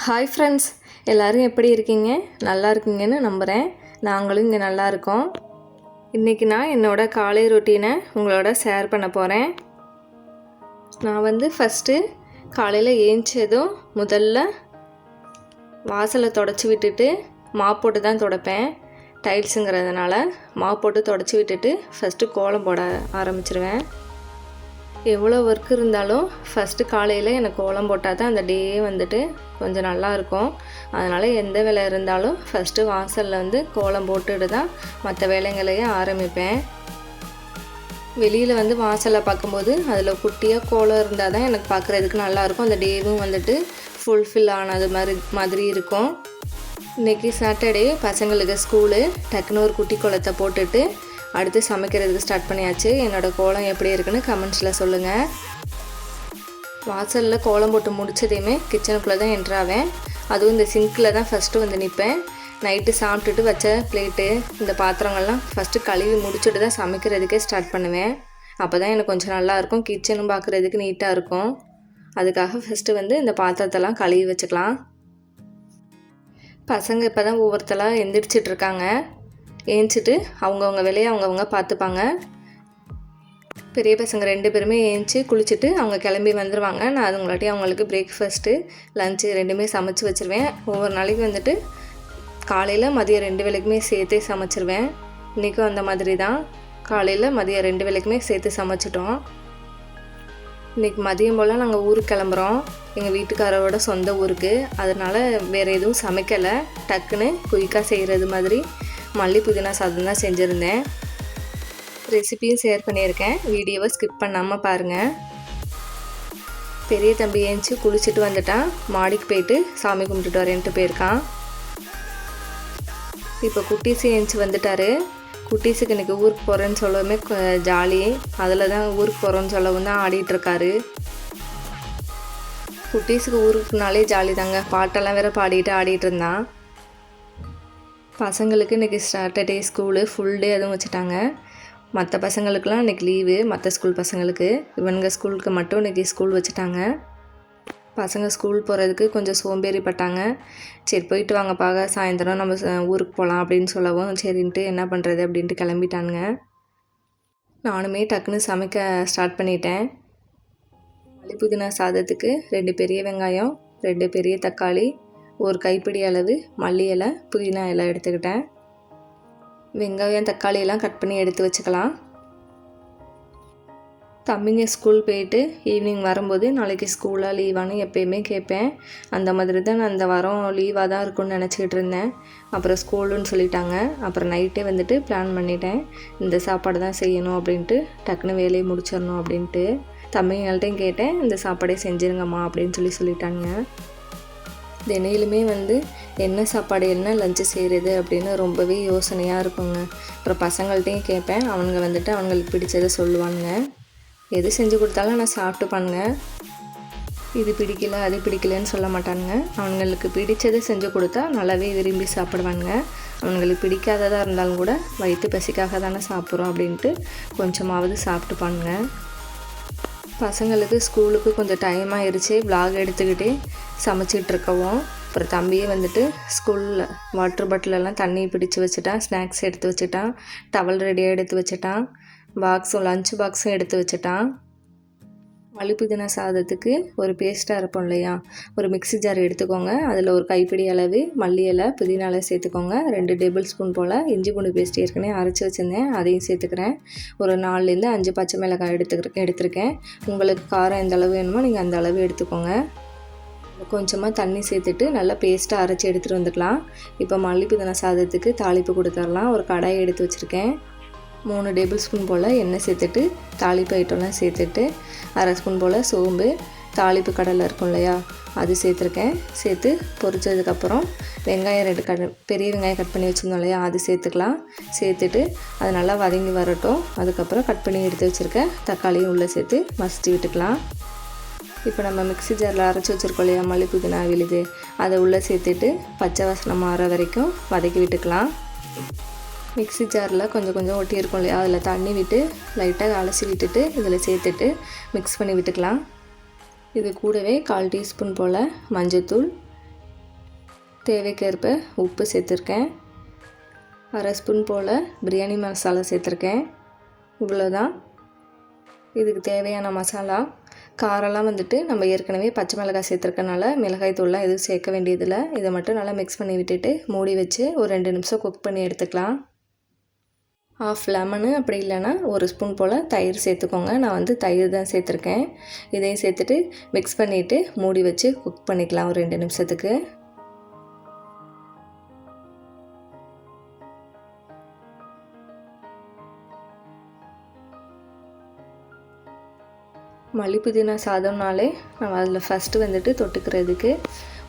Hi friends, எல்லோரும் எப்படி இருக்கீங்க? நல்லா இருக்கீங்கன்னு நம்புகிறேன். நாங்களும் இங்கே நல்லா இருக்கோம். இன்றைக்கி நான் என்னோடய காலை ரொட்டீனை உங்களோட ஷேர் பண்ண போகிறேன். நான் ஃபஸ்ட்டு காலையில் ஏஞ்சதும் முதல்ல வாசலை தொடச்சி விட்டுட்டு மாப் போட்டு தான் துடைப்பேன். டைல்ஸுங்கிறதுனால மாப் போட்டு தொடச்சி விட்டுட்டு ஃபஸ்ட்டு கோலம் போட ஆரம்பிச்சிருவேன். எவ்வளோ ஒர்க் இருந்தாலும் ஃபஸ்ட்டு காலையில் எனக்கு கோலம் போட்டால் தான் அந்த டே கொஞ்சம் நல்லாயிருக்கும். அதனால் எந்த வேலை இருந்தாலும் ஃபஸ்ட்டு வாசலில் கோலம் போட்டுட்டு தான் மற்ற வேலைங்களையே ஆரம்பிப்பேன். வெளியில் வாசலை பார்க்கும்போது அதில் குட்டியாக கோலம் இருந்தால் தான் எனக்கு பார்க்குறதுக்கு நல்லாயிருக்கும். அந்த டேவும் ஃபுல்ஃபில் ஆனது மாதிரி இருக்கும். இன்றைக்கி சாட்டர்டே, பசங்களுக்கு ஸ்கூலு. டக்குன்னு ஒரு குட்டி கோலத்தை போட்டுட்டு அடுத்து சமைக்கிறதுக்கு ஸ்டார்ட் பண்ணியாச்சு. என்னோடய கோலம் எப்படி இருக்குன்னு கமெண்ட்ஸில் சொல்லுங்கள். வாசலில் கோலம் போட்டு முடித்ததையுமே கிச்சனுக்குள்ளே தான் என்ட்ராவேன். அதுவும் இந்த சிங்கில் தான் ஃபஸ்ட்டு நிற்பேன். நைட்டு சாப்பிட்டுட்டு வச்ச பிளேட்டு, இந்த பாத்திரங்கள்லாம் ஃபஸ்ட்டு கழுவி முடிச்சுட்டு தான் சமைக்கிறதுக்கே ஸ்டார்ட் பண்ணுவேன். அப்போ தான் எனக்கு கொஞ்சம் நல்லாயிருக்கும். கிச்சனும் பார்க்குறதுக்கு நீட்டாக இருக்கும். அதுக்காக ஃபஸ்ட்டு இந்த பாத்திரத்தெல்லாம் கழுவி வச்சுக்கலாம். பசங்க இப்போ தான் ஒவ்வொருத்தலாம் எந்திரிச்சிட்ருக்காங்க. ஏஞ்சிட்டு அவங்கவுங்க வேலையை அவங்கவுங்க பார்த்துப்பாங்க. பெரிய பசங்க 2 பேருமே ஏஞ்சி குளிச்சுட்டு அவங்க கிளம்பி வந்துடுவாங்க. நான் அதுங்களாட்டி அவங்களுக்கு பிரேக்ஃபாஸ்ட்டு, லஞ்சு 2மே சமைச்சி வச்சுருவேன். ஒவ்வொரு நாளைக்கு காலையில் மதியம் 2 வேளைக்குமே சேர்த்தே சமைச்சிருவேன். இன்றைக்கும் அந்த மாதிரி தான். காலையில் மதியம் 2 வேளைக்குமே சேர்த்து சமைச்சிட்டோம். இன்றைக்கி மதியம் போல் நாங்கள் ஊருக்கு கிளம்புறோம், எங்கள் வீட்டுக்காரோட சொந்த ஊருக்கு. அதனால் வேறு எதுவும் சமைக்கலை. டக்குன்னு குயிக்காக செய்கிறது மாதிரி மல்லி புதினா சாதம் தான் செஞ்சுருந்தேன். ரெசிபியும் ஷேர் பண்ணியிருக்கேன். வீடியோவை ஸ்கிப் பண்ணாமல் பாருங்கள். பெரிய தம்பி ஏஞ்சி குளிச்சுட்டு வந்துட்டான். மாடிக்கு போயிட்டு சாமி கும்பிட்டுட்டு வரேன்ட்டு போயிருக்கான். இப்போ குட்டீஸு ஏஞ்சி வந்துட்டார். குட்டீஸுக்கு இன்றைக்கி ஊருக்கு போகிறேன்னு சொல்லவுமே ஜாலி. அதில் தான் ஊருக்கு போகிறோன்னு சொல்லவும் தான் ஆடிட்டுருக்காரு. குட்டீஸுக்கு ஊருக்குனாலே ஜாலி தாங்க. பாட்டெல்லாம் வேறு பாடிட்டு ஆடிட்டு இருந்தான். பசங்களுக்கு இன்றைக்கி சாட்டர்டே ஸ்கூலு ஃபுல் டே அதுவும் வச்சுட்டாங்க. மற்ற பசங்களுக்கெலாம் இன்றைக்கி லீவு. மற்ற ஸ்கூல் பசங்களுக்கு, இவனுங்க ஸ்கூலுக்கு மட்டும் இன்றைக்கி ஸ்கூல் வச்சுட்டாங்க. பசங்க ஸ்கூல் போகிறதுக்கு கொஞ்சம் சோம்பேறிப்பட்டாங்க. சரி போயிட்டு வாங்கப்பா, சாயந்தரம் நம்ம ஊருக்கு போகலாம் அப்படின்னு சொல்லவும் சரின்ட்டு என்ன பண்ணுறது அப்படின்ட்டு கிளம்பிட்டானுங்க. நானுமே டக்குன்னு சமைக்க ஸ்டார்ட் பண்ணிட்டேன். மல்லி புதினா சாதத்துக்கு 2 பெரிய வெங்காயம், 2 பெரிய தக்காளி, ஒரு கைப்பிடி அளவு மல்லி இலை, புதினா இலை எடுத்துக்கிட்டேன். வெங்காயம் தக்காளியெல்லாம் கட் பண்ணி எடுத்து வச்சுக்கலாம். தம்பிங்க ஸ்கூல் போயிட்டு ஈவினிங் வரும்போது நாளைக்கு ஸ்கூலாக லீவானு எப்போயுமே கேட்பேன். அந்த மாதிரி தான் நான் இந்த வாரம் லீவாக தான் இருக்குன்னு நினச்சிக்கிட்டு இருந்தேன். அப்புறம் ஸ்கூலுன்னு சொல்லிட்டாங்க. அப்புறம் நைட்டே பிளான் பண்ணிட்டேன், இந்த சாப்பாடு தான் செய்யணும் அப்படின்ட்டு. டக்குன்னு வேலையை முடிச்சிடணும் அப்படின்ட்டு தம்பிங்கள்ட்டையும் கேட்டேன். இந்த சாப்பாடே செஞ்சுருங்கம்மா அப்படின்னு சொல்லிட்டாங்க. தினையிலுமே என்ன சாப்பாடு, என்ன லஞ்சு செய்கிறது அப்படின்னு ரொம்பவே யோசனையாக இருக்குங்க. அப்புறம் பசங்கள்ட்டையும் கேட்பேன். அவனுங்க அவங்களுக்கு பிடிச்சதை சொல்லுவானுங்க. எது செஞ்சு கொடுத்தாலும் நான் சாப்பிட்டு பண்ணுங்க. இது பிடிக்கல அது பிடிக்கலன்னு சொல்ல மாட்டானுங்க. அவங்களுக்கு பிடிச்சதை செஞ்சு கொடுத்தா நல்லாவே விரும்பி சாப்பிடுவானுங்க. அவங்களுக்கு பிடிக்காததாக இருந்தாலும் கூட வயிற்று பசிக்காக தானே சாப்பிட்றோம் அப்படின்ட்டு கொஞ்சமாவது சாப்பிட்டு பண்ணுங்க. பசங்களுக்கு ஸ்கூலுக்கு கொஞ்சம் டைம் ஆயிடுச்சு. விலாக் எடுத்துக்கிட்டே சமைச்சிட்டு இருக்கவும் அப்புறம் தம்பியே ஸ்கூலில் வாட்டர் பாட்டிலெல்லாம் தண்ணி பிடிச்சி வச்சுட்டான். ஸ்நாக்ஸ் எடுத்து வச்சுட்டான். டவல் ரெடியாக எடுத்து வச்சுட்டான். லஞ்ச் பாக்ஸும் எடுத்து வச்சுட்டான். மல்லி புதினா சாதத்துக்கு ஒரு பேஸ்ட்டாக இருப்போம் இல்லையா, ஒரு மிக்ஸி ஜார் எடுத்துக்கோங்க. அதில் ஒரு கைப்பிடி அளவு மல்லி இலை, புதினா இலை சேர்த்துக்கோங்க. 2 டேபிள் ஸ்பூன் போல் இஞ்சி பூண்டு பேஸ்ட் ஏற்கனவே அரைச்சி வச்சுருந்தேன், அதையும் சேர்த்துக்கிறேன். ஒரு 4லேருந்து 5 பச்சை மிளகாய் எடுத்துருக்கேன். உங்களுக்கு காரம் எந்த அளவு வேணுமோ நீங்கள் அந்த அளவு எடுத்துக்கோங்க. கொஞ்சமாக தண்ணி சேர்த்துட்டு நல்லா பேஸ்ட்டாக அரைச்சி எடுத்துகிட்டு வந்துக்கலாம். இப்போ மல்லி புதினா சாதத்துக்கு தாளிப்பு கொடுத்துடலாம். ஒரு கடாயை எடுத்து வச்சுருக்கேன். 3 டேபிள் ஸ்பூன் போல் எண்ணெய் சேர்த்துட்டு தாளிப்பு ஐட்டம்லாம் சேர்த்துட்டு, அரை ஸ்பூன் போல் சோம்பு, தாளிப்பு கடலை இருக்கும் இல்லையா அது சேர்த்துருக்கேன். சேர்த்து பொரிச்சதுக்கப்புறம் வெங்காயம் 2 பெரிய வெங்காயம் கட் பண்ணி வச்சுருந்தோம் இல்லையா அது சேர்த்துக்கலாம். சேர்த்துட்டு அது நல்லா வதங்கி வரட்டும். அதுக்கப்புறம் கட் பண்ணி எடுத்து வச்சுருக்க தக்காளியும் உள்ளே சேர்த்து மசிச்சு விட்டுக்கலாம். இப்போ நம்ம மிக்ஸி ஜாரில் அரைச்சி வச்சுருக்கோம் இல்லையா மல்லி புதினா விழுது, அதை உள்ளே சேர்த்துட்டு பச்சை வாசனை மாற வரைக்கும் வதக்கி விட்டுக்கலாம். மிக்ஸி ஜாரில் கொஞ்சம் ஒட்டியிருக்கும் இல்லையா, அதில் தண்ணி விட்டு லைட்டாக அலசி விட்டுட்டு இதில் சேர்த்துட்டு மிக்ஸ் பண்ணி விட்டுக்கலாம். இது கூடவே 1/4 டீஸ்பூன் போல் மஞ்சத்தூள், தேவைக்கேற்ப உப்பு சேர்த்துருக்கேன். 1/2 ஸ்பூன் போல் பிரியாணி மசாலா சேர்த்துருக்கேன். இவ்வளோதான் இதுக்கு தேவையான மசாலா. காரெல்லாம் வந்துட்டு நம்ம ஏற்கனவே பச்சை மிளகாய் சேர்த்துருக்கனால மிளகாய் தூள்லாம் எதுவும் சேர்க்க வேண்டியதில்லை. இதை மட்டும் நல்லா மிக்ஸ் பண்ணி விட்டுட்டு மூடி வச்சு ஒரு 2 நிமிஷம் குக் பண்ணி எடுத்துக்கலாம். 1/2 லெமனு அப்படி இல்லைன்னா 1 ஸ்பூன் போல் தயிர் சேர்த்துக்கோங்க. நான் வந்து தயிர் தான் சேர்த்துருக்கேன். இதையும் சேர்த்துட்டு மிக்ஸ் பண்ணிவிட்டு மூடி வச்சு குக் பண்ணிக்கலாம் ஒரு 2 நிமிஷத்துக்கு. மல்லி புதினா சாதம்னாலே நம்ம அதில் ஃபஸ்ட்டு வந்துட்டு தொட்டுக்கிறதுக்கு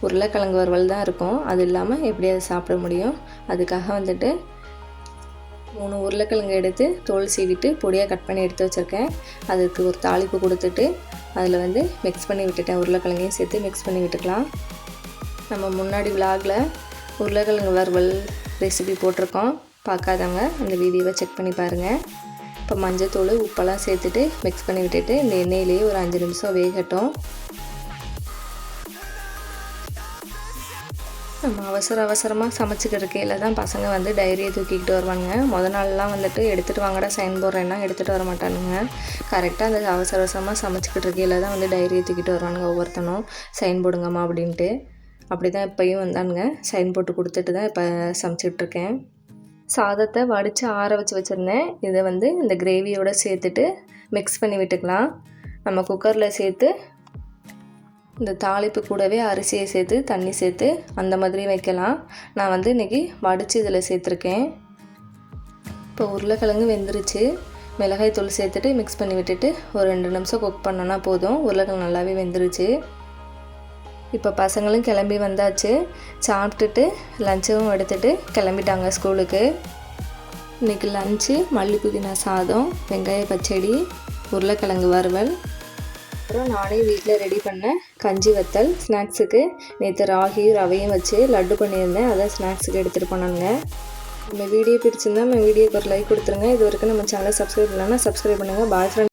உருளைக்கிழங்கு வறுவல் தான் இருக்கும். அது இல்லாமல் எப்படியாவது சாப்பிட முடியும். அதுக்காக வந்துட்டு 3 உருளைக்கிழங்கு எடுத்து தோல் சீவிட்டு பொடியாக கட் பண்ணி எடுத்து வச்சுருக்கேன். அதுக்கு ஒரு தாளிப்பு கொடுத்துட்டு அதில் வந்து மிக்ஸ் பண்ணி விட்டுட்டேன். உருளைக்கிழங்கையும் சேர்த்து மிக்ஸ் பண்ணி விட்டுக்கலாம். நம்ம முன்னாடி விலாகில் உருளைக்கிழங்கு வறுவல் ரெசிபி போட்டிருக்கோம். பார்க்காதவங்க அந்த வீடியோவை செக் பண்ணி பாருங்கள். இப்போ மஞ்சத்தூள் உப்பெல்லாம் சேர்த்துட்டு மிக்ஸ் பண்ணி விட்டுட்டு இந்த எண்ணெயிலேயே ஒரு 5 நிமிஷம் வேகட்டும். நம்ம அவசரமாக சமைச்சிக்கிருக்கையில் தான் பசங்க வந்து டைரியை தூக்கிக்கிட்டு வருவாங்க. நாள்லாம் வந்துட்டு எடுத்துகிட்டு வாங்கடா சைன் போடுறேன்னா எடுத்துகிட்டு வர மாட்டானுங்க. கரெக்டாக அந்த அவசரமாக சமைச்சிக்கிட்டு இருக்கையில் தான் வந்து டைரியை தூக்கிட்டு வருவானுங்க. ஒவ்வொருத்தனும் சைன் போடுங்கம்மா அப்படின்ட்டு. அப்படி தான் இப்போயும் வந்தானுங்க. சைன் போட்டு கொடுத்துட்டு தான் இப்போ சமைச்சிட்ருக்கேன். சாதத்தை வடித்து ஆற வச்சுருந்தேன். இதை வந்து இந்த கிரேவியோடு சேர்த்துட்டு மிக்ஸ் பண்ணி விட்டுக்கலாம். நம்ம குக்கரில் சேர்த்து இந்த தாளிப்பு கூடவே அரிசியை சேர்த்து தண்ணி சேர்த்து அந்த மாதிரி வைக்கலாம். நான் வந்து இன்றைக்கி வடித்து இதில் சேர்த்துருக்கேன். இப்போ உருளைக்கிழங்கு வெந்துருச்சு. மிளகாய் தூள் சேர்த்துட்டு மிக்ஸ் பண்ணி விட்டுட்டு ஒரு 2 நிமிஷம் குக் பண்ணோன்னா போதும். உருளைக்கிழங்கு நல்லாவே வெந்துருச்சு. இப்போ பசங்களும் கிளம்பி வந்தாச்சு. சாப்பிட்டுட்டு லஞ்சும் எடுத்துகிட்டு கிளம்பிட்டாங்க ஸ்கூலுக்கு. இன்றைக்கி லஞ்சு மல்லி புதினா சாதம், வெங்காய பச்சடி, உருளைக்கிழங்கு வறுவல், அப்புறம் நானே வீட்டில் ரெடி பண்ண கஞ்சி வத்தல். ஸ்நாக்ஸுக்கு நேற்று ராகி ரவையும் வச்சு லட்டு பண்ணியிருந்தேன். அதை ஸ்நாக்ஸுக்கு எடுத்துகிட்டு போனாங்க. நம்ம வீடியோ பிடிச்சிருந்தா நம்ம வீடியோக்கு ஒரு லைக் கொடுத்துருங்க. இது வரைக்கும் நம்ம சேனலை சப்ஸ்கிரைப் பண்ணலன்னா சப்ஸ்கிரைப் பண்ணுங்கள். பாய் ஃப்ரெண்ட்.